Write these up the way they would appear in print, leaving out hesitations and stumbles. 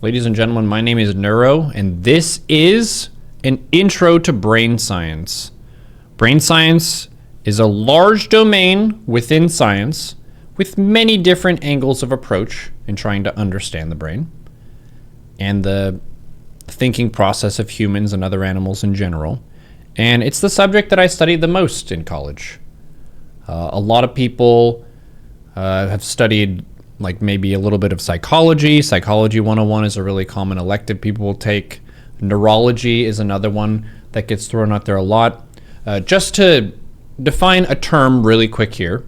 Ladies and gentlemen, my name is Neuro, and this is an intro to brain science. Brain science is a large domain within science with many different angles of approach in trying to understand the brain and the thinking process of humans and other animals in general. And it's the subject that I studied the most in college. A lot of people have studied like maybe a little bit of psychology. Psychology 101 is a really common elective people will take. Neurology is another one that gets thrown out there a lot. Just to define a term really quick here,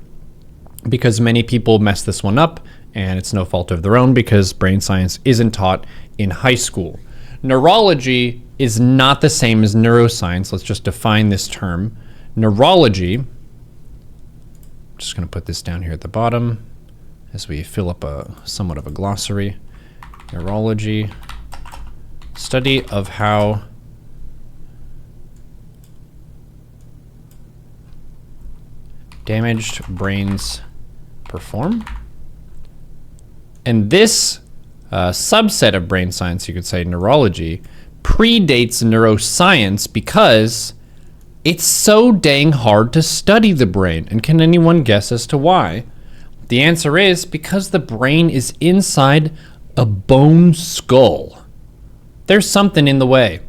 because many people mess this one up, and it's no fault of their own because brain science isn't taught in high school. Neurology is not the same as neuroscience. Let's just define this term. Neurology, just going to put this down here at the bottom as we fill up somewhat of a glossary. Neurology, study of how damaged brains perform. And this subset of brain science, you could say neurology, predates neuroscience because it's so dang hard to study the brain. And can anyone guess as to why? The answer is because the brain is inside a bone skull. There's something in the way.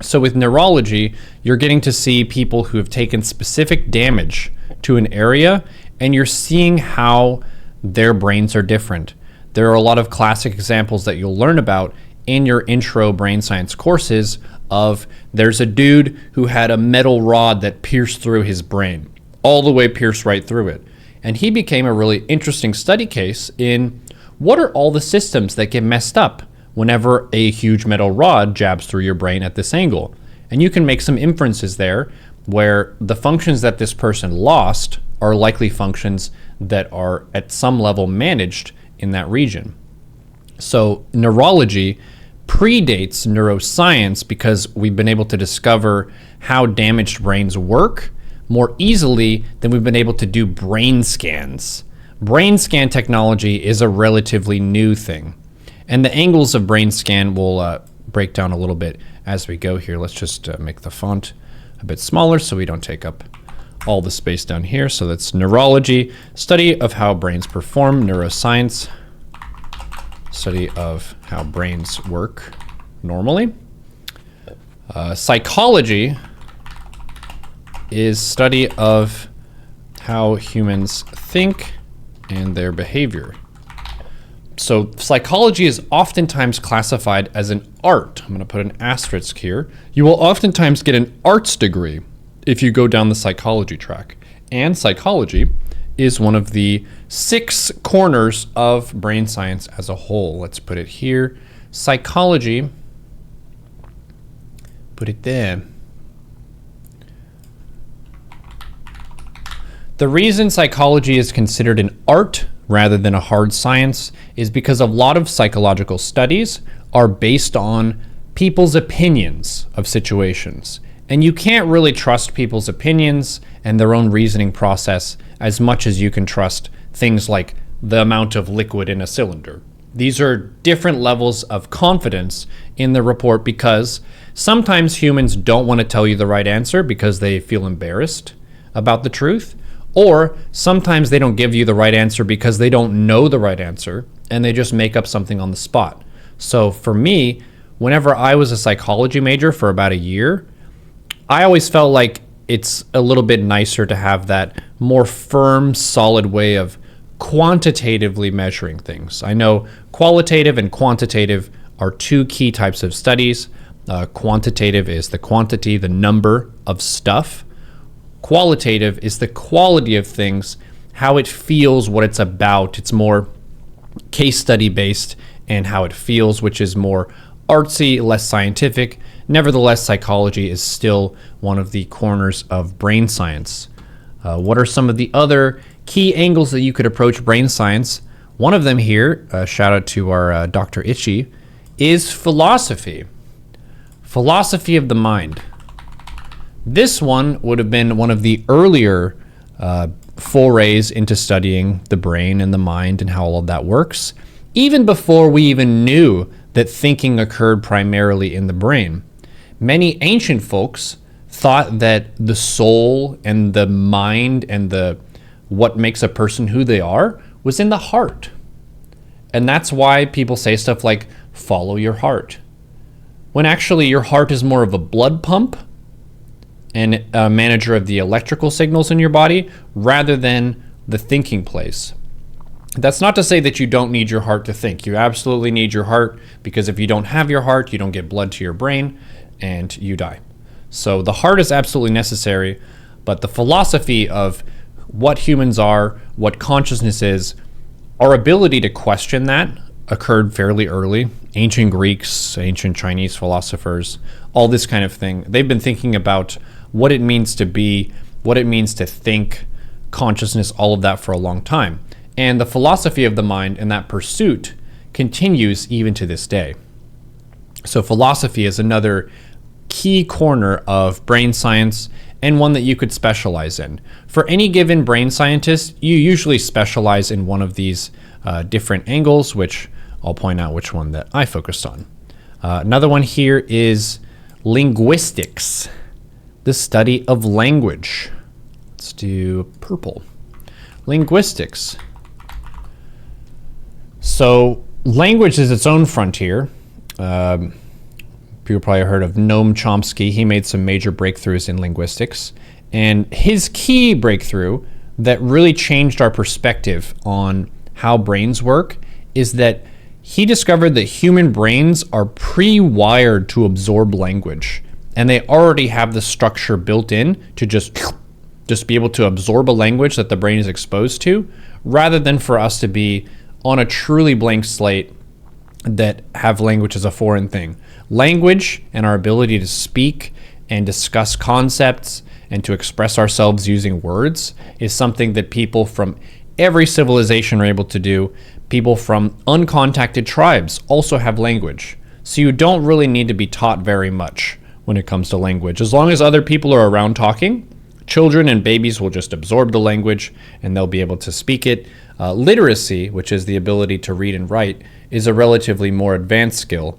So with neurology, you're getting to see people who have taken specific damage to an area, and you're seeing how their brains are different. There are a lot of classic examples that you'll learn about in your intro brain science courses of there's a dude who had a metal rod that pierced through his brain, all the way pierced right through it. And he became a really interesting study case in what are all the systems that get messed up whenever a huge metal rod jabs through your brain at this angle. And you can make some inferences there where the functions that this person lost are likely functions that are at some level managed in that region. So neurology predates neuroscience because we've been able to discover how damaged brains work more easily than we've been able to do brain scans. Brain scan technology is a relatively new thing. And the angles of brain scan will break down a little bit as we go here. Let's just make the font a bit smaller so we don't take up all the space down here. So that's neurology, study of how brains perform. Neuroscience, study of how brains work normally. Psychology is study of how humans think and their behavior. So psychology is oftentimes classified as an art. I'm going to put an asterisk here. You will oftentimes get an arts degree if you go down the psychology track. And psychology is one of the 6 corners of brain science as a whole. Let's put it here. Psychology, put it there. The reason psychology is considered an art rather than a hard science is because a lot of psychological studies are based on people's opinions of situations. And you can't really trust people's opinions and their own reasoning process as much as you can trust things like the amount of liquid in a cylinder. These are different levels of confidence in the report because sometimes humans don't want to tell you the right answer because they feel embarrassed about the truth. Or sometimes they don't give you the right answer because they don't know the right answer and they just make up something on the spot. So for me, whenever I was a psychology major for about a year, I always felt like it's a little bit nicer to have that more firm, solid way of quantitatively measuring things. I know qualitative and quantitative are 2 key types of studies. Quantitative is the quantity, the number of stuff. Qualitative is the quality of things, how it feels, what it's about. It's more case study based and how it feels, which is more artsy, less scientific. Nevertheless, psychology is still one of the corners of brain science. What are some of the other key angles that you could approach brain science? One of them here, shout out to our Dr. Itchy, is philosophy. Philosophy of the mind. This one would have been one of the earlier forays into studying the brain and the mind and how all of that works, even before we even knew that thinking occurred primarily in the brain. Many ancient folks thought that the soul and the mind and what makes a person who they are was in the heart. And that's why people say stuff like, follow your heart. When actually your heart is more of a blood pump and a manager of the electrical signals in your body rather than the thinking place. That's not to say that you don't need your heart to think. You absolutely need your heart, because if you don't have your heart, you don't get blood to your brain and you die. So the heart is absolutely necessary, but the philosophy of what humans are, what consciousness is, our ability to question that occurred fairly early. Ancient Greeks, ancient Chinese philosophers, all this kind of thing. They've been thinking about what it means to be, what it means to think, consciousness, all of that for a long time. And the philosophy of the mind and that pursuit continues even to this day. So philosophy is another key corner of brain science, and one that you could specialize in. For any given brain scientist, you usually specialize in one of these different angles, which I'll point out which one that I focused on. Another one here is linguistics, the study of language. Let's do purple. Linguistics. So language is its own frontier. People probably heard of Noam Chomsky. He made some major breakthroughs in linguistics. And his key breakthrough that really changed our perspective on how brains work is that he discovered that human brains are pre-wired to absorb language. And they already have the structure built in to just be able to absorb a language that the brain is exposed to, rather than for us to be on a truly blank slate that have language as a foreign thing. Language and our ability to speak and discuss concepts and to express ourselves using words is something that people from every civilization are able to do. People from uncontacted tribes also have language. So you don't really need to be taught very much when it comes to language. As long as other people are around talking, children and babies will just absorb the language and they'll be able to speak it. Literacy, which is the ability to read and write, is a relatively more advanced skill,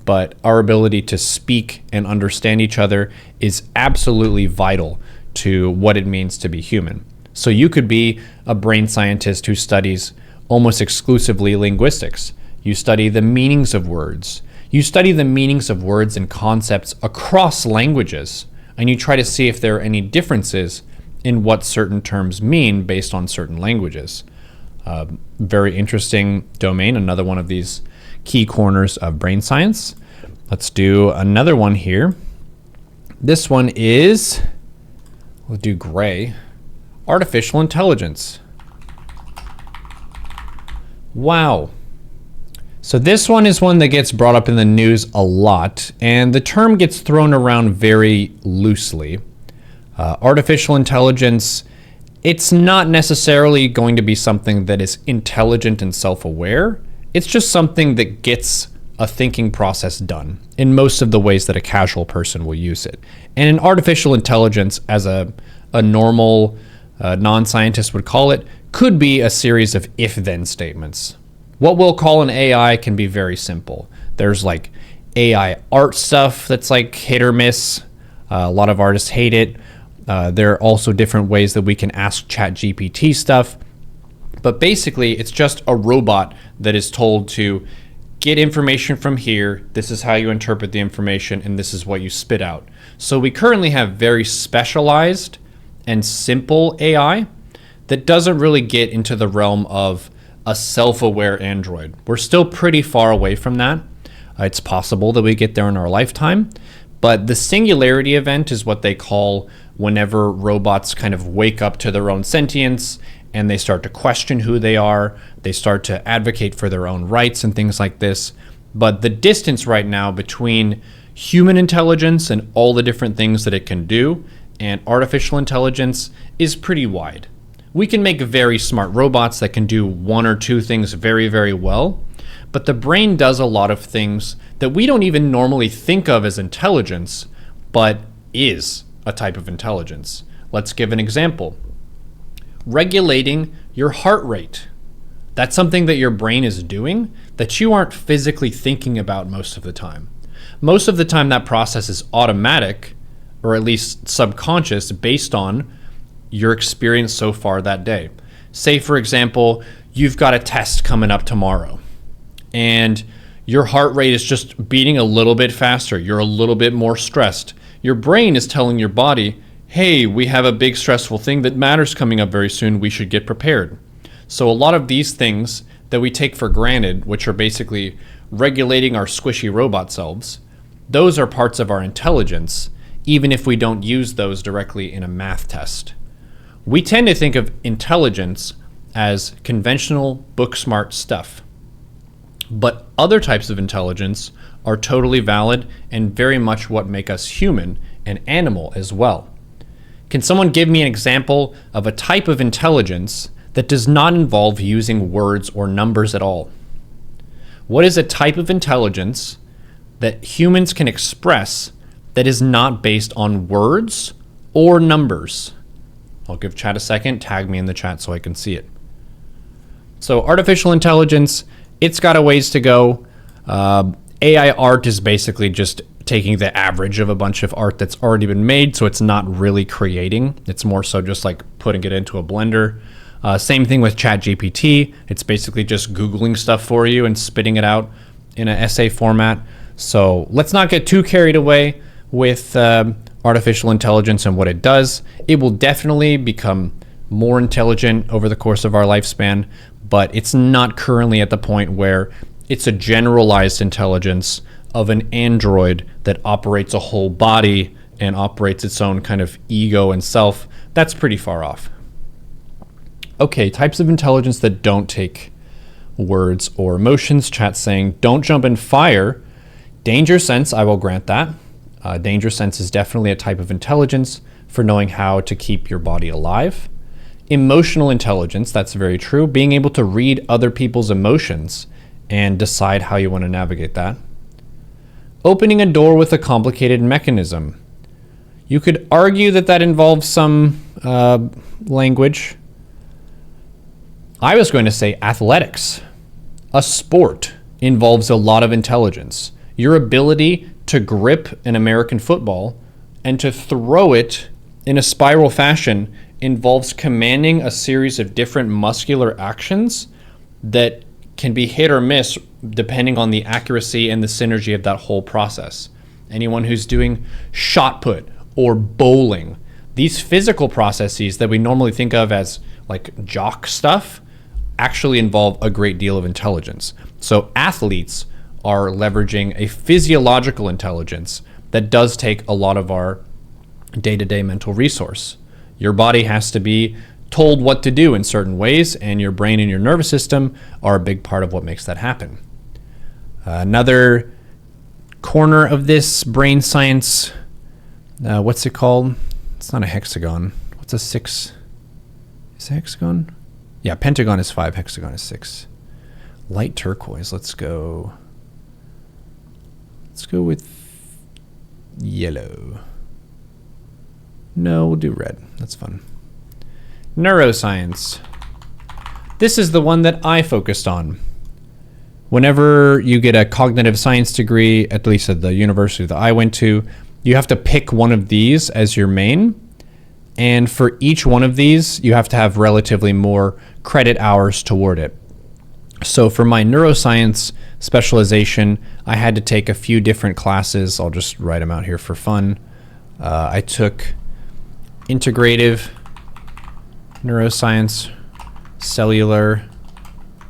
but our ability to speak and understand each other is absolutely vital to what it means to be human. So you could be a brain scientist who studies almost exclusively linguistics. You study the meanings of words. You study the meanings of words and concepts across languages, and you try to see if there are any differences in what certain terms mean based on certain languages. Very interesting domain, another one of these key corners of brain science. Let's do another one here. This one is, we'll do gray, artificial intelligence. Wow. So this one is one that gets brought up in the news a lot, and the term gets thrown around very loosely. Artificial intelligence, it's not necessarily going to be something that is intelligent and self-aware. It's just something that gets a thinking process done in most of the ways that a casual person will use it. And an artificial intelligence, as a normal non-scientist would call it, could be a series of if-then statements. What we'll call an AI can be very simple. There's like AI art stuff that's like hit or miss. A lot of artists hate it. There are also different ways that we can ask ChatGPT stuff. But basically, it's just a robot that is told to get information from here. This is how you interpret the information, and this is what you spit out. So we currently have very specialized and simple AI that doesn't really get into the realm of a self-aware android. We're still pretty far away from that. It's possible that we get there in our lifetime, but the singularity event is what they call whenever robots kind of wake up to their own sentience and they start to question who they are, they start to advocate for their own rights and things like this. But the distance right now between human intelligence and all the different things that it can do and artificial intelligence is pretty wide. We can make very smart robots that can do one or two things very, very well, but the brain does a lot of things that we don't even normally think of as intelligence, but is a type of intelligence. Let's give an example. Regulating your heart rate. That's something that your brain is doing that you aren't physically thinking about most of the time. Most of the time that process is automatic, or at least subconscious, based on your experience so far that day. Say, for example, you've got a test coming up tomorrow, and your heart rate is just beating a little bit faster. You're a little bit more stressed. Your brain is telling your body, hey, we have a big stressful thing that matters coming up very soon. We should get prepared. So a lot of these things that we take for granted, which are basically regulating our squishy robot selves, those are parts of our intelligence, even if we don't use those directly in a math test. We tend to think of intelligence as conventional book smart stuff. But other types of intelligence are totally valid and very much what make us human and animal as well. Can someone give me an example of a type of intelligence that does not involve using words or numbers at all? What is a type of intelligence that humans can express that is not based on words or numbers? I'll give chat a second. Tag me in the chat so I can see it. So artificial intelligence, it's got a ways to go. AI art is basically just taking the average of a bunch of art that's already been made, so it's not really creating. It's more so just like putting it into a blender. Same thing with ChatGPT. It's basically just Googling stuff for you and spitting it out in an essay format. So let's not get too carried away with artificial intelligence and what it does. It will definitely become more intelligent over the course of our lifespan, but it's not currently at the point where it's a generalized intelligence of an android that operates a whole body and operates its own kind of ego and self. That's pretty far off. Okay, types of intelligence that don't take words or emotions. Chat saying, don't jump in fire. Danger sense, I will grant that. Danger sense is definitely a type of intelligence for knowing how to keep your body alive. Emotional intelligence, that's very true. Being able to read other people's emotions and decide how you want to navigate that. Opening a door with a complicated mechanism. You could argue that that involves some language. I was going to say athletics. A sport involves a lot of intelligence. Your ability to grip an American football and to throw it in a spiral fashion involves commanding a series of different muscular actions that can be hit or miss depending on the accuracy and the synergy of that whole process. Anyone who's doing shot put or bowling, these physical processes that we normally think of as like jock stuff actually involve a great deal of intelligence. So athletes are leveraging a physiological intelligence that does take a lot of our day-to-day mental resource. Your body has to be told what to do in certain ways, and your brain and your nervous system are a big part of what makes that happen. Another corner of this brain science, what's it called? It's not a hexagon. What's a 6? Is it a hexagon? Yeah, pentagon is 5, hexagon is 6. Light turquoise, let's go with yellow. No, we'll do red. That's fun. Neuroscience. This is the one that I focused on. Whenever you get a cognitive science degree, at least at the university that I went to, you have to pick one of these as your main. And for each one of these, you have to have relatively more credit hours toward it. So for my neuroscience specialization, I had to take a few different classes. I'll just write them out here for fun. I took integrative neuroscience, cellular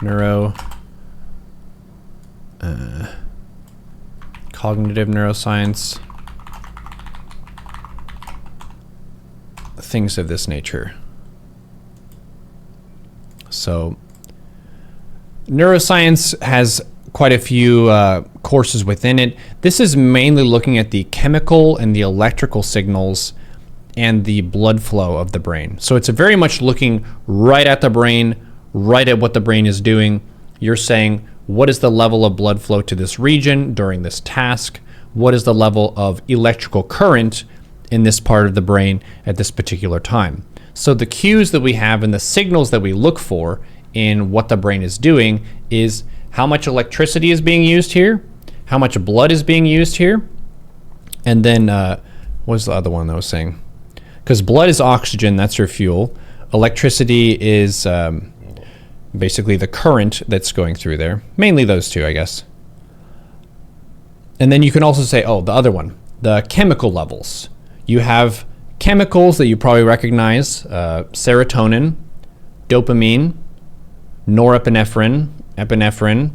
neuro, cognitive neuroscience, things of this nature. So neuroscience has quite a few courses within it. This is mainly looking at the chemical and the electrical signals and the blood flow of the brain. So it's very much looking right at the brain, right at what the brain is doing. You're saying, what is the level of blood flow to this region during this task? What is the level of electrical current in this part of the brain at this particular time? So the cues that we have and the signals that we look for in what the brain is doing is how much electricity is being used here, how much blood is being used here, and then what's the other one that I was saying? Because blood is oxygen, that's your fuel. Electricity is basically the current that's going through there. Mainly those two, I guess. And then you can also say, oh, the other one, the chemical levels. You have chemicals that you probably recognize, serotonin, dopamine, norepinephrine, epinephrine,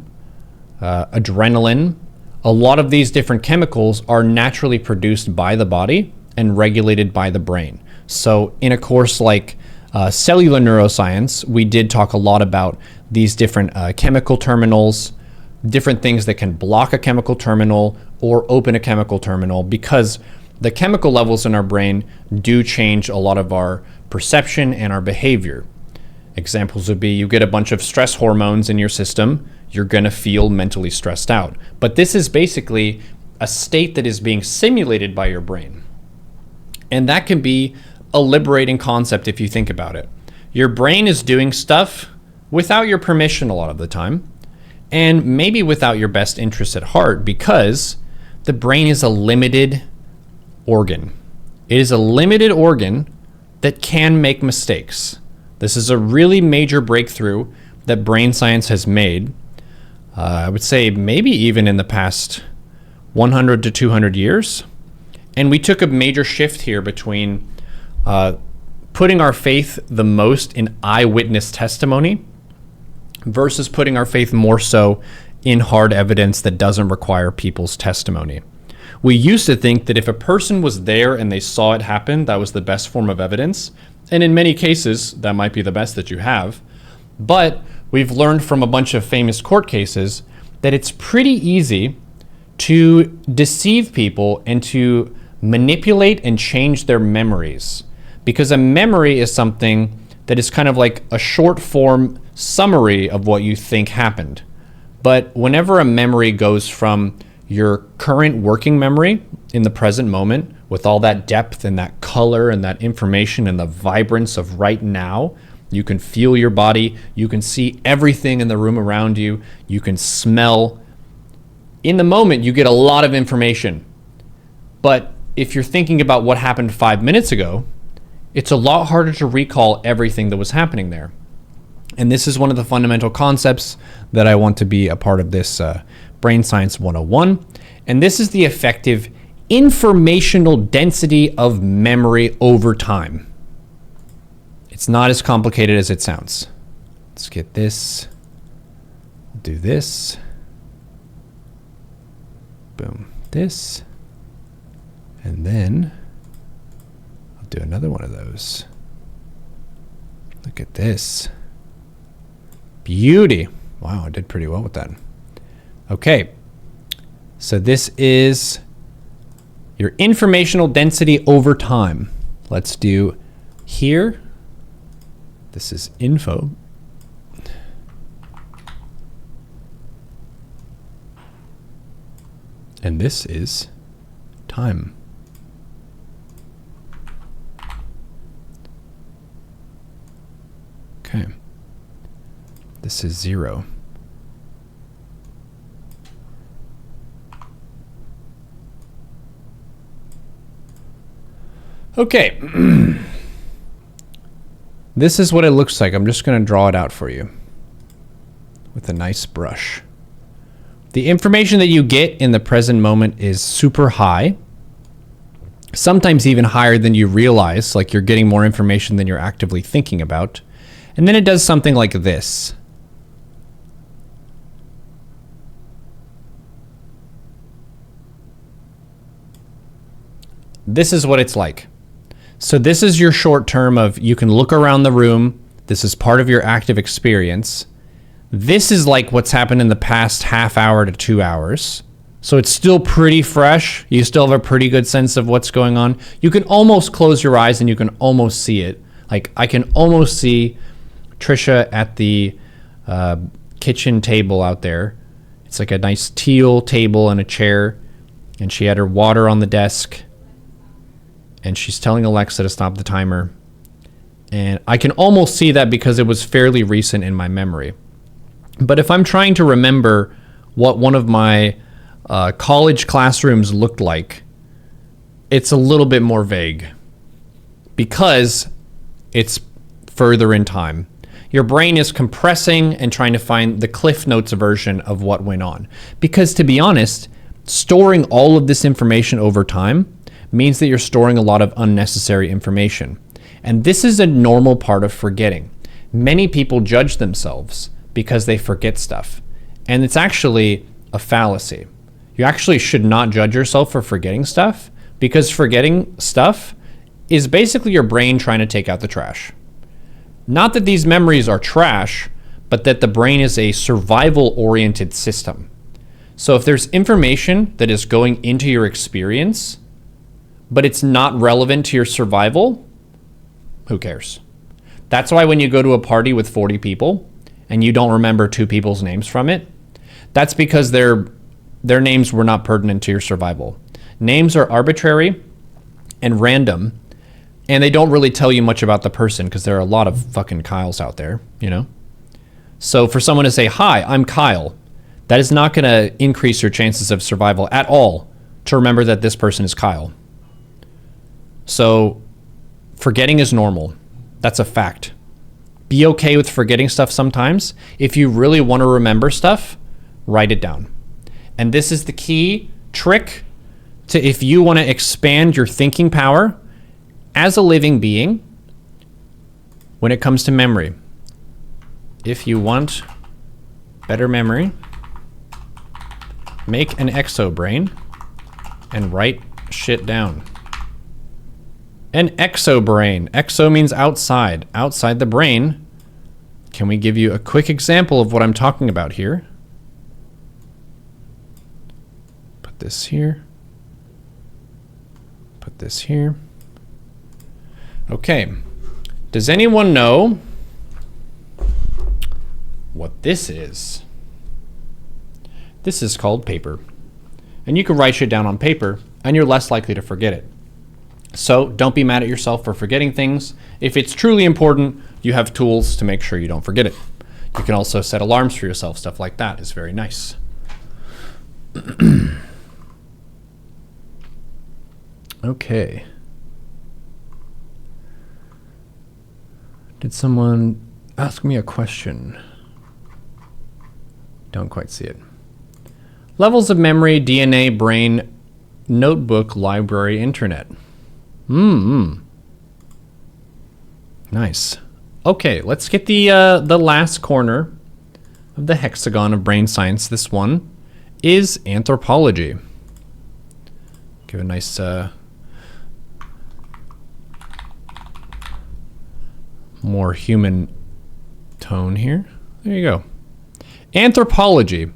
adrenaline. A lot of these different chemicals are naturally produced by the body and regulated by the brain. So in a course like cellular neuroscience, we did talk a lot about these different chemical terminals, different things that can block a chemical terminal or open a chemical terminal, because the chemical levels in our brain do change a lot of our perception and our behavior. Examples would be you get a bunch of stress hormones in your system, you're going to feel mentally stressed out. But this is basically a state that is being simulated by your brain. And that can be a liberating concept if you think about it. Your brain is doing stuff without your permission a lot of the time, and maybe without your best interest at heart, because the brain is a limited organ. It is a limited organ that can make mistakes. This is a really major breakthrough that brain science has made. I would say maybe even in the past 100 to 200 years. And we took a major shift here between putting our faith the most in eyewitness testimony versus putting our faith more so in hard evidence that doesn't require people's testimony. We used to think that if a person was there and they saw it happen, that was the best form of evidence. And in many cases, that might be the best that you have. But we've learned from a bunch of famous court cases that it's pretty easy to deceive people and to manipulate and change their memories. Because a memory is something that is kind of like a short form summary of what you think happened. But whenever a memory goes from your current working memory in the present moment, with all that depth and that color and that information and the vibrance of right now, you can feel your body, you can see everything in the room around you, you can smell. In the moment, you get a lot of information. But if you're thinking about what happened 5 minutes ago, it's a lot harder to recall everything that was happening there. And this is one of the fundamental concepts that I want to be a part of this Brain Science 101. And this is the effective informational density of memory over time. It's not as complicated as it sounds. Let's get this. Do this. Boom. This. And then I'll do another one of those. Look at this. Beauty. Wow, I did pretty well with that. Okay. So this is your informational density over time. Let's do here. This is info. And this is time. Okay. This is 0. Okay. This is what it looks like. I'm just going to draw it out for you with a nice brush. The information that you get in the present moment is super high, sometimes even higher than you realize, like you're getting more information than you're actively thinking about. And then it does something like this. This is what it's like. So this is your short term of you can look around the room. This is part of your active experience. This is like what's happened in the past half hour to 2 hours. So it's still pretty fresh. You still have a pretty good sense of what's going on. You can almost close your eyes and you can almost see it. Like I can almost see Trisha at the kitchen table out there. It's like a nice teal table and a chair. And she had her water on the desk. And she's telling Alexa to stop the timer. And I can almost see that because it was fairly recent in my memory. But if I'm trying to remember what one of my college classrooms looked like, it's a little bit more vague because it's further in time. Your brain is compressing and trying to find the Cliff Notes version of what went on. Because to be honest, storing all of this information over time means that you're storing a lot of unnecessary information. And this is a normal part of forgetting. Many people judge themselves because they forget stuff. And it's actually a fallacy. You actually should not judge yourself for forgetting stuff, because forgetting stuff is basically your brain trying to take out the trash. Not that these memories are trash, but that the brain is a survival-oriented system. So if there's information that is going into your experience, but it's not relevant to your survival, who cares? That's why when you go to a party with 40 people and you don't remember 2 people's names from it, that's because their names were not pertinent to your survival. Names are arbitrary and random, and they don't really tell you much about the person because there are a lot of fucking Kyles out there, you know? So for someone to say, "Hi, I'm Kyle," that is not going to increase your chances of survival at all to remember that this person is Kyle. So forgetting is normal. That's a fact. Be okay with forgetting stuff sometimes. If you really want to remember stuff, write it down. And this is the key trick to, if you want to expand your thinking power as a living being when it comes to memory. If you want better memory, make an exobrain and write shit down. An exobrain. Exo means outside. Outside the brain. Can we give you a quick example of what I'm talking about here? Put this here. Put this here. Okay. Does anyone know what this is? This is called paper. And you can write shit down on paper, and you're less likely to forget it. So don't be mad at yourself for forgetting things. If it's truly important, you have tools to make sure you don't forget it. You can also set alarms for yourself. Stuff like that is very nice. Okay. Did someone ask me a question? Don't quite see it. Levels of memory, DNA, brain, notebook, library, internet. Nice. Okay, let's get the last corner of the hexagon of brain science. This one is anthropology. Give a nice more human tone here. There you go. Anthropology.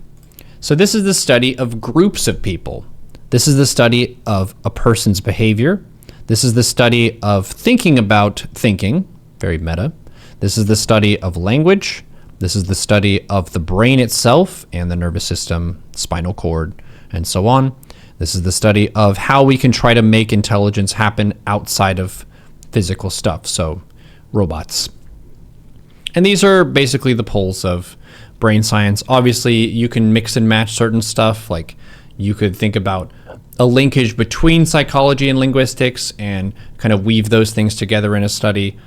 So this is the study of groups of people. This is the study of a person's behavior. This is the study of thinking about thinking, very meta. This is the study of language. This is the study of the brain itself and the nervous system, spinal cord, and so on. This is the study of how we can try to make intelligence happen outside of physical stuff, so robots. And these are basically the poles of brain science. Obviously, you can mix and match certain stuff, like you could think about a linkage between psychology and linguistics and kind of weave those things together in a study.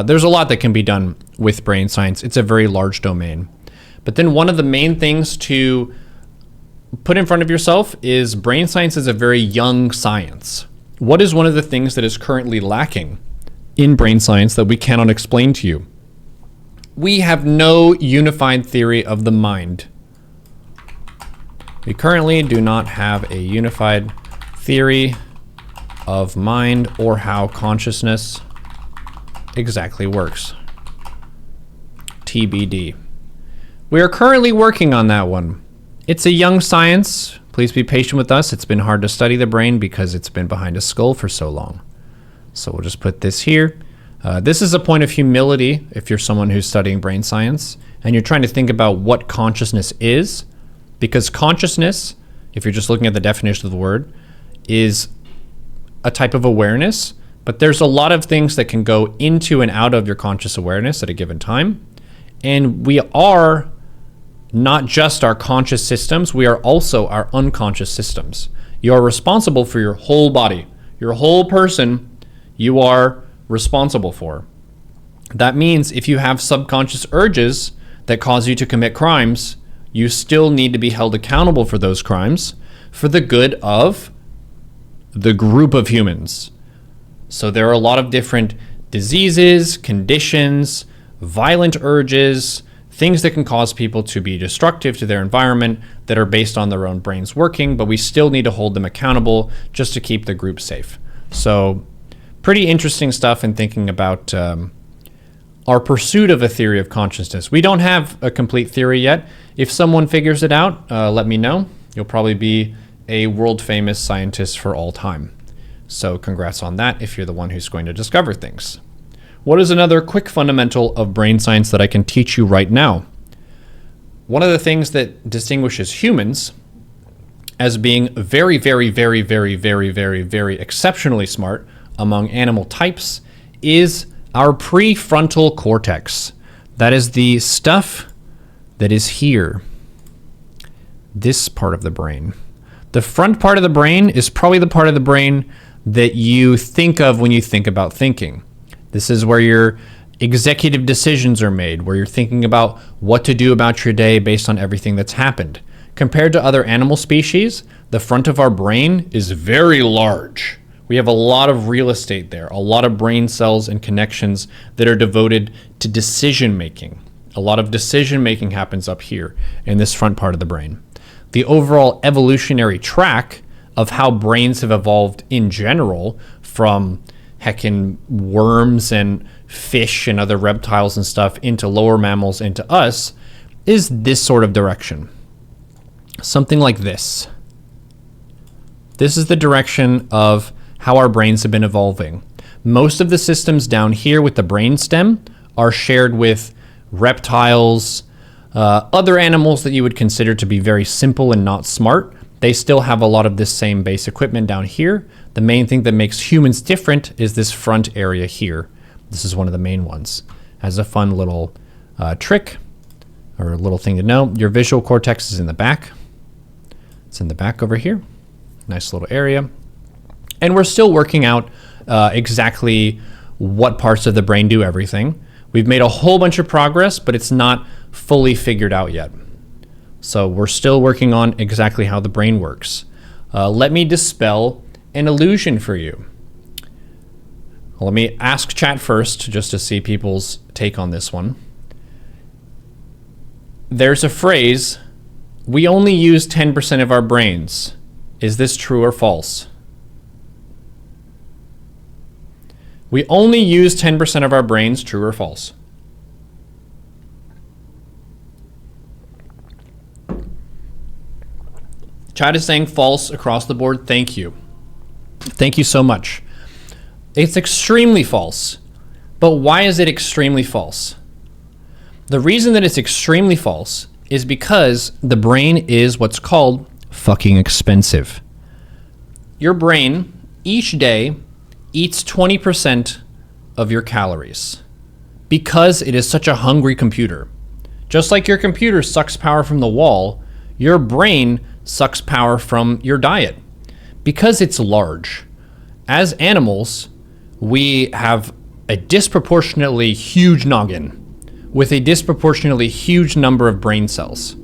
There's a lot that can be done with brain science. It's a very large domain. But then one of the main things to put in front of yourself is brain science is a very young science. What is one of the things that is currently lacking in brain science that we cannot explain to you? We have no unified theory of the mind. We currently do not have a unified theory of mind or how consciousness exactly works. TBD. We are currently working on that one. It's a young science. Please be patient with us. It's been hard to study the brain because it's been behind a skull for so long. So we'll just put this here. This is a point of humility if you're someone who's studying brain science and you're trying to think about what consciousness is. Because consciousness, if you're just looking at the definition of the word, is a type of awareness, but there's a lot of things that can go into and out of your conscious awareness at a given time. And we are not just our conscious systems, we are also our unconscious systems. You are responsible for your whole body. Your whole person, you are responsible for. That means if you have subconscious urges that cause you to commit crimes, you still need to be held accountable for those crimes for the good of the group of humans. So there are a lot of different diseases, conditions, violent urges, things that can cause people to be destructive to their environment that are based on their own brains working, but we still need to hold them accountable just to keep the group safe. So pretty interesting stuff in thinking about our pursuit of a theory of consciousness. We don't have a complete theory yet. If someone figures it out, let me know. You'll probably be a world famous scientist for all time. So congrats on that if you're the one who's going to discover things. What is another quick fundamental of brain science that I can teach you right now? One of the things that distinguishes humans as being very, very, very, very, very, very, very exceptionally smart among animal types is our prefrontal cortex. That is the stuff that is here. This part of the brain. The front part of the brain is probably the part of the brain that you think of when you think about thinking. This is where your executive decisions are made, where you're thinking about what to do about your day based on everything that's happened. Compared to other animal species, the front of our brain is very large. We have a lot of real estate there, a lot of brain cells and connections that are devoted to decision making. A lot of decision making happens up here in this front part of the brain. The overall evolutionary track of how brains have evolved in general, from heckin' worms and fish and other reptiles and stuff into lower mammals into us, is this sort of direction. Something like this. This is the direction of how our brains have been evolving. Most of the systems down here with the brainstem are shared with reptiles, other animals that you would consider to be very simple and not smart. They still have a lot of this same base equipment down here. The main thing that makes humans different is this front area here. This is one of the main ones. As a fun little trick or a little thing to know, your visual cortex is in the back. It's in the back over here. Nice little area. And we're still working out exactly what parts of the brain do everything. We've made a whole bunch of progress, but it's not fully figured out yet. So we're still working on exactly how the brain works. Let me dispel an illusion for you. Let me ask chat first, just to see people's take on this one. There's a phrase, we only use 10% of our brains. Is this true or false? We only use 10% of our brains, true or false? Chat is saying false across the board. Thank you. Thank you so much. It's extremely false. But why is it extremely false? The reason that it's extremely false is because the brain is what's called fucking expensive. Your brain each day eats 20% of your calories because it is such a hungry computer. Just like your computer sucks power from the wall, your brain sucks power from your diet because it's large. As animals, we have a disproportionately huge noggin with a disproportionately huge number of brain cells.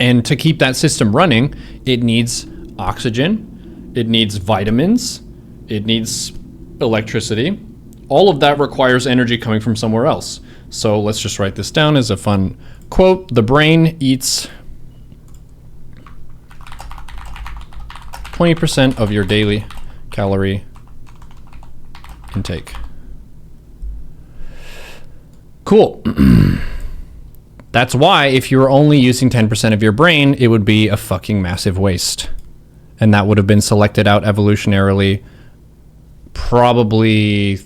And to keep that system running, it needs oxygen, it needs vitamins, it needs electricity. All of that requires energy coming from somewhere else. So let's just write this down as a fun quote. The brain eats 20% of your daily calorie intake. Cool. That's why if you were only using 10% of your brain, it would be a fucking massive waste. And that would have been selected out evolutionarily probably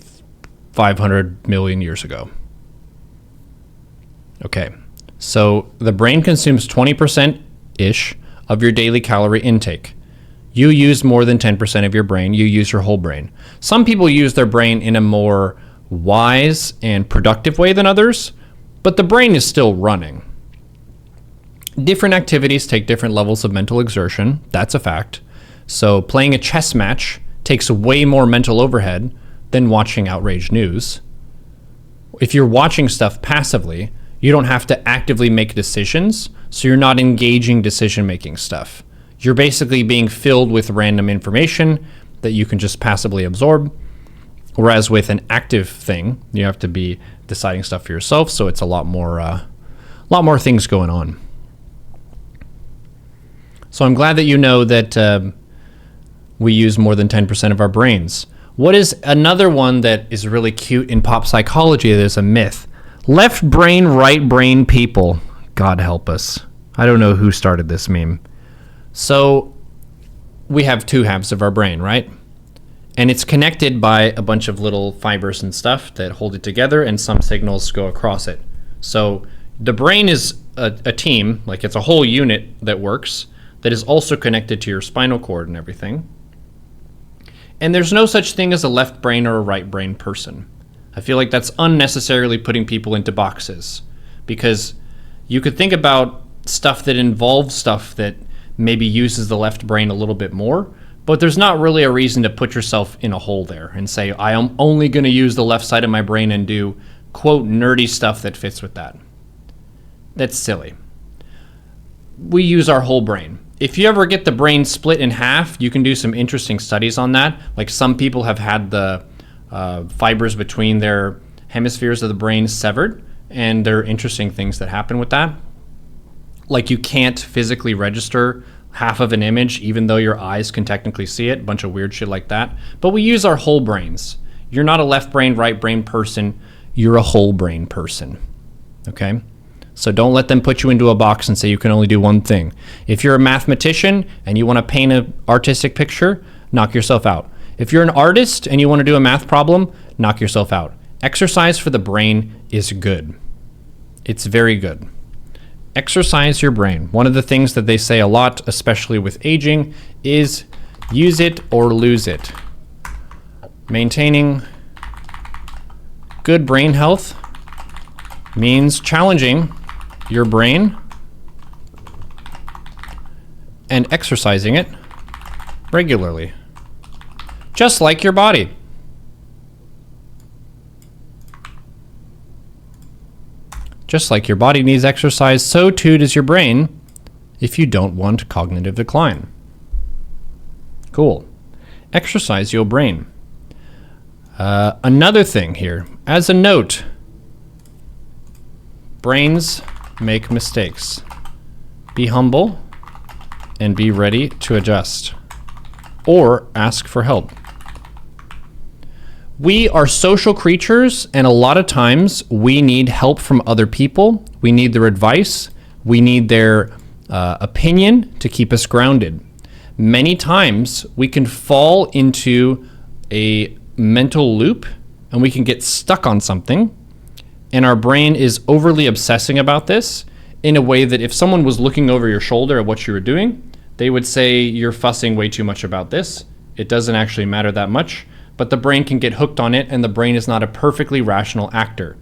500 million years ago. Okay, so the brain consumes 20%-ish of your daily calorie intake. You use more than 10% of your brain. You use your whole brain. Some people use their brain in a more wise and productive way than others, but the brain is still running. Different activities take different levels of mental exertion. That's a fact. So playing a chess match takes way more mental overhead than watching outrage news. If you're watching stuff passively, you don't have to actively make decisions, so you're not engaging decision-making stuff. You're basically being filled with random information that you can just passively absorb. Whereas with an active thing, you have to be deciding stuff for yourself, so it's a lot more things going on. So I'm glad that you know that we use more than 10% of our brains. What is another one that is really cute in pop psychology? There's a myth. Left brain, right brain people. God help us. I don't know who started this meme. So we have two halves of our brain, right? And it's connected by a bunch of little fibers and stuff that hold it together, and some signals go across it. So the brain is a team, like it's a whole unit that works, that is also connected to your spinal cord and everything. And there's no such thing as a left brain or a right brain person. I feel like that's unnecessarily putting people into boxes, because you could think about stuff that involves stuff that maybe uses the left brain a little bit more, but there's not really a reason to put yourself in a hole there and say, I am only going to use the left side of my brain and do, quote, nerdy stuff that fits with that. That's silly. We use our whole brain. If you ever get the brain split in half, you can do some interesting studies on that. Like some people have had the fibers between their hemispheres of the brain severed, and there are interesting things that happen with that. Like you can't physically register half of an image even though your eyes can technically see it, a bunch of weird shit like that. But we use our whole brains. You're not a left brain, right brain person, you're a whole brain person, okay? So don't let them put you into a box and say you can only do one thing. If you're a mathematician and you want to paint an artistic picture, knock yourself out. If you're an artist and you want to do a math problem, knock yourself out. Exercise for the brain is good. It's very good. Exercise your brain. One of the things that they say a lot, especially with aging, is use it or lose it. Maintaining good brain health means challenging your brain and exercising it regularly, just like your body. Just like your body needs exercise, so too does your brain if you don't want cognitive decline. Cool. Exercise your brain. Another thing here, as a note, brains make mistakes. Be humble and be ready to adjust or ask for help. We are social creatures, and a lot of times we need help from other people. We need their advice. We need their opinion to keep us grounded. Many times we can fall into a mental loop and we can get stuck on something, and our brain is overly obsessing about this in a way that if someone was looking over your shoulder at what you were doing, they would say you're fussing way too much about this. It doesn't actually matter that much, but the brain can get hooked on it, and the brain is not a perfectly rational actor.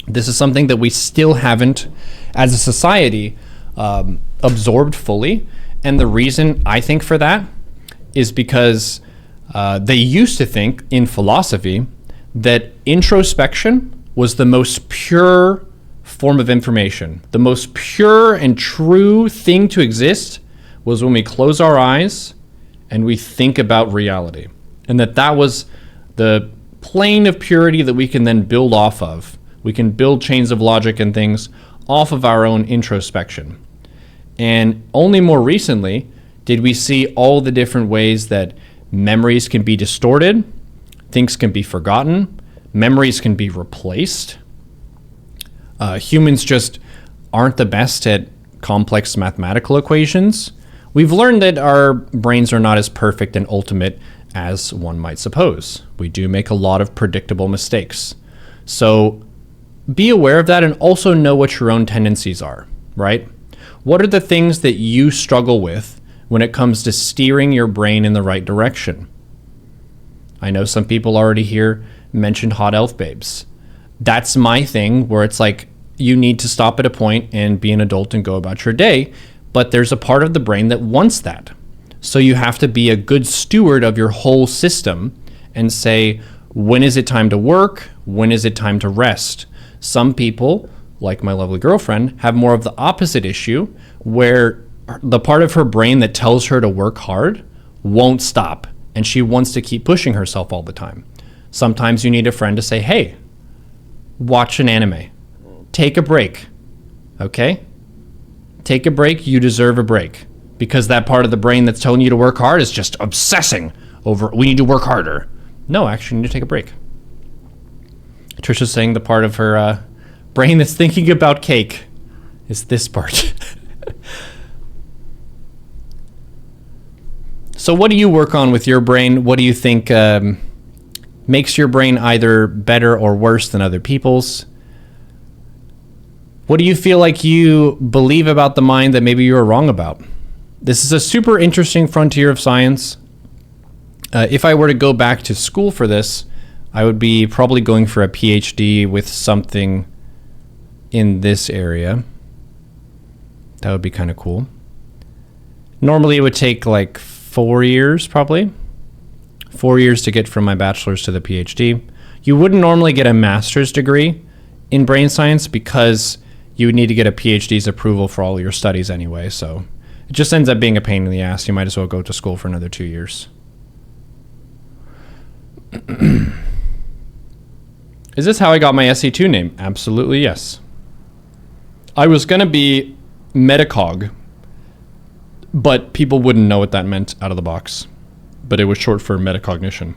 This is something that we still haven't, as a society, absorbed fully, and the reason I think for that is because they used to think in philosophy that introspection was the most pure form of information. The most pure and true thing to exist was when we close our eyes and we think about reality. And that was the plane of purity that we can then build off of. We can build chains of logic and things off of our own introspection. And only more recently did we see all the different ways that memories can be distorted, things can be forgotten, memories can be replaced. Humans just aren't the best at complex mathematical equations. We've learned that our brains are not as perfect and ultimate as one might suppose. We do make a lot of predictable mistakes. So be aware of that and also know what your own tendencies are, right? What are the things that you struggle with when it comes to steering your brain in the right direction? I know some people already here mentioned hot elf babes. That's my thing, where it's like you need to stop at a point and be an adult and go about your day. But there's a part of the brain that wants that. So you have to be a good steward of your whole system and say, when is it time to work? When is it time to rest? Some people, like my lovely girlfriend, have more of the opposite issue where the part of her brain that tells her to work hard won't stop, and she wants to keep pushing herself all the time. Sometimes you need a friend to say, hey, watch an anime. Take a break. Okay? Take a break. You deserve a break. Because that part of the brain that's telling you to work hard is just obsessing over, we need to work harder. No, actually, you need to take a break. Trisha's saying the part of her brain that's thinking about cake is this part. So what do you work on with your brain? What do you think makes your brain either better or worse than other people's? What do you feel like you believe about the mind that maybe you're wrong about? This is a super interesting frontier of science. If I were to go back to school for this, I would be probably going for a PhD with something in this area. That would be kind of cool. Normally it would take like 4 years, probably. 4 years to get from my bachelor's to the PhD. You wouldn't normally get a master's degree in brain science because you would need to get a PhD's approval for all your studies anyway, so it just ends up being a pain in the ass. You might as well go to school for another 2 years. Is this how I got my SE2 name? Absolutely, yes. I was going to be Metacog, but people wouldn't know what that meant out of the box. But it was short for metacognition.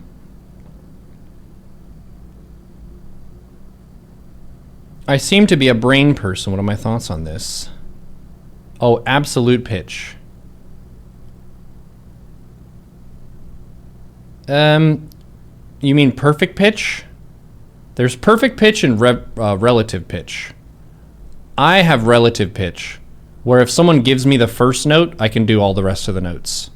I seem to be a brain person. What are my thoughts on this? Oh, absolute pitch. You mean perfect pitch? There's perfect pitch and relative pitch. I have relative pitch, where if someone gives me the first note, I can do all the rest of the notes.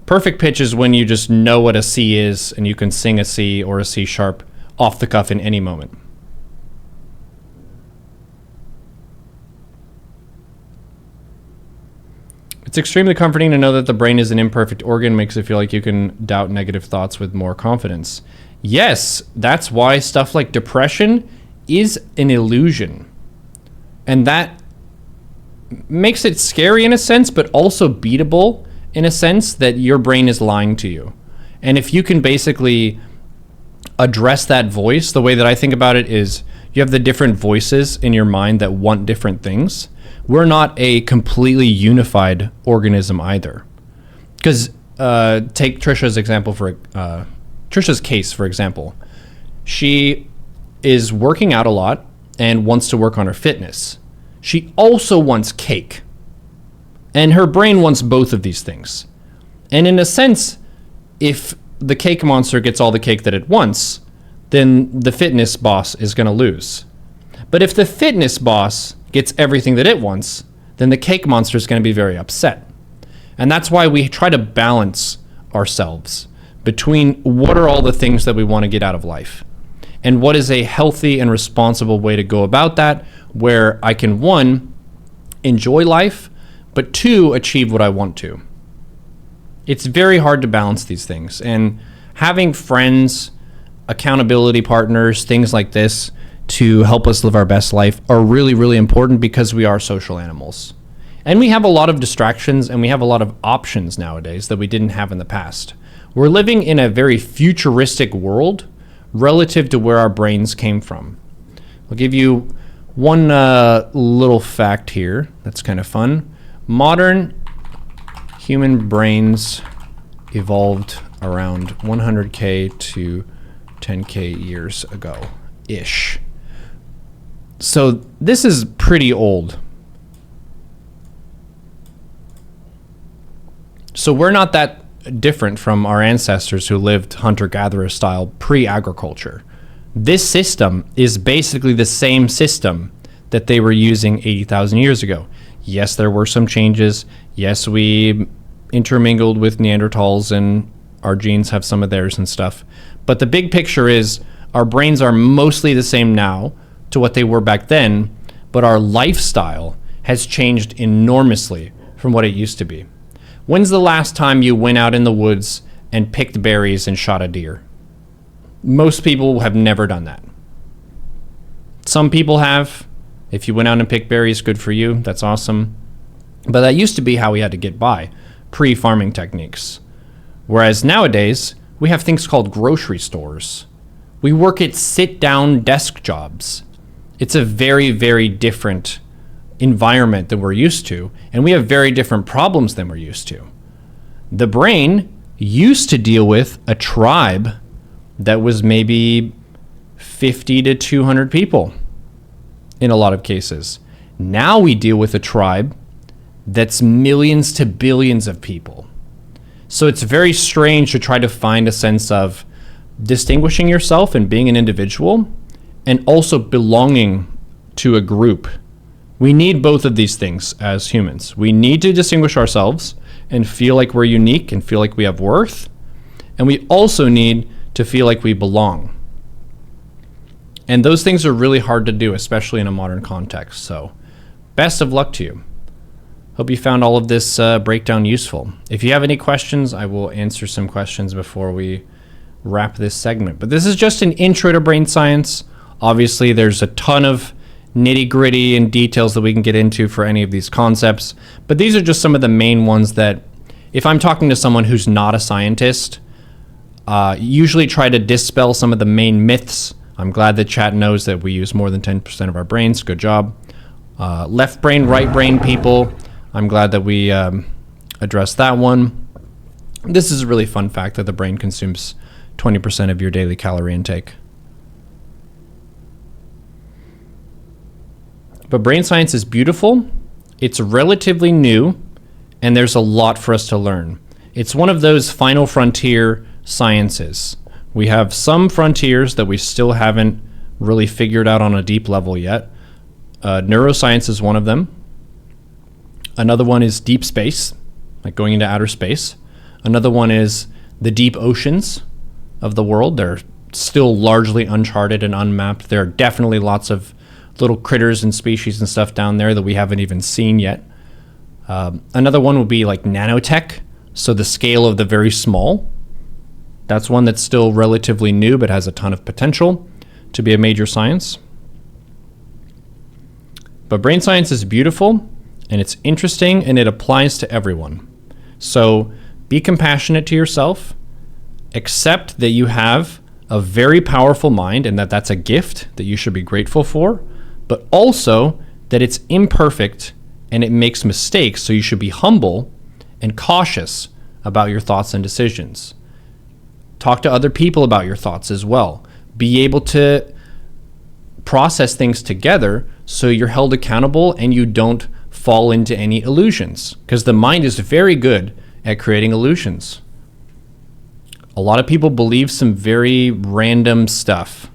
Perfect pitch is when you just know what a C is and you can sing a C or a C sharp off the cuff in any moment. It's extremely comforting to know that the brain is an imperfect organ, makes it feel like you can doubt negative thoughts with more confidence. Yes, that's why stuff like depression is an illusion. And that makes it scary in a sense, but also beatable in a sense that your brain is lying to you. And if you can basically address that voice, the way that I think about it is you have the different voices in your mind that want different things. We're not a completely unified organism either. Because take Trisha's example for Trisha's case, for example. She is working out a lot and wants to work on her fitness. She also wants cake. And her brain wants both of these things. And in a sense, if the cake monster gets all the cake that it wants, then the fitness boss is going to lose. But if the fitness boss gets everything that it wants, then the cake monster is going to be very upset. And that's why we try to balance ourselves between what are all the things that we want to get out of life and what is a healthy and responsible way to go about that, where I can, one, enjoy life, but two, achieve what I want to. It's very hard to balance these things, and having friends, accountability partners, things like this to help us live our best life are really, really important because we are social animals. And we have a lot of distractions and we have a lot of options nowadays that we didn't have in the past. We're living in a very futuristic world relative to where our brains came from. I'll give you one little fact here that's kind of fun. Modern human brains evolved around 100K to 10K years ago-ish. So this is pretty old. So we're not that different from our ancestors who lived hunter-gatherer style pre-agriculture. This system is basically the same system that they were using 80,000 years ago. Yes, there were some changes. Yes, we intermingled with Neanderthals and our genes have some of theirs and stuff. But the big picture is our brains are mostly the same now, to what they were back then, but our lifestyle has changed enormously from what it used to be. When's the last time you went out in the woods and picked berries and shot a deer? Most people have never done that. Some people have. If you went out and picked berries, good for you. That's awesome. But that used to be how we had to get by, pre-farming techniques. Whereas nowadays, we have things called grocery stores. We work at sit-down desk jobs. It's a very, very different environment than we're used to, and we have very different problems than we're used to. The brain used to deal with a tribe that was maybe 50 to 200 people in a lot of cases. Now we deal with a tribe that's millions to billions of people. So it's very strange to try to find a sense of distinguishing yourself and being an individual and also belonging to a group. We need both of these things as humans. We need to distinguish ourselves and feel like we're unique and feel like we have worth. And we also need to feel like we belong. And those things are really hard to do, especially in a modern context. So best of luck to you. Hope you found all of this breakdown useful. If you have any questions, I will answer some questions before we wrap this segment. But this is just an intro to brain science. Obviously, there's a ton of nitty-gritty and details that we can get into for any of these concepts. But these are just some of the main ones that, if I'm talking to someone who's not a scientist, usually try to dispel some of the main myths. I'm glad that chat knows that we use more than 10% of our brains. Good job. Left brain, right brain people. I'm glad that we addressed that one. This is a really fun fact that the brain consumes 20% of your daily calorie intake. But brain science is beautiful. It's relatively new, and there's a lot for us to learn. It's one of those final frontier sciences. We have some frontiers that we still haven't really figured out on a deep level yet. Neuroscience is one of them. Another one is deep space, like going into outer space. Another one is the deep oceans of the world. They're still largely uncharted and unmapped. There are definitely lots of little critters and species and stuff down there that we haven't even seen yet. Another one would be like nanotech, so the scale of the very small. That's one that's still relatively new but has a ton of potential to be a major science. But brain science is beautiful, and it's interesting, and it applies to everyone. So be compassionate to yourself. Accept that you have a very powerful mind and that that's a gift that you should be grateful for, but also that it's imperfect and it makes mistakes, so you should be humble and cautious about your thoughts and decisions. Talk to other people about your thoughts as well. Be able to process things together so you're held accountable and you don't fall into any illusions, because the mind is very good at creating illusions. A lot of people believe some very random stuff.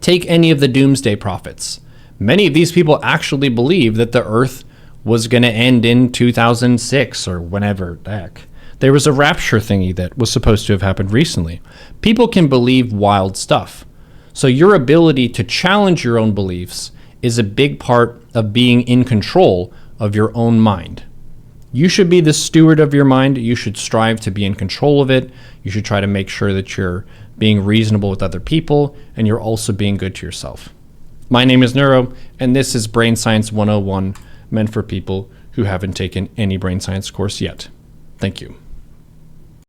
Take any of the doomsday prophets. Many of these people actually believe that the earth was going to end in 2006 or whenever the heck. There was a rapture thingy that was supposed to have happened recently. People can believe wild stuff. So your ability to challenge your own beliefs is a big part of being in control of your own mind. You should be the steward of your mind. You should strive to be in control of it. You should try to make sure that you're being reasonable with other people and you're also being good to yourself. My name is Neuro, and this is Brain Science 101, meant for people who haven't taken any brain science course yet. Thank you.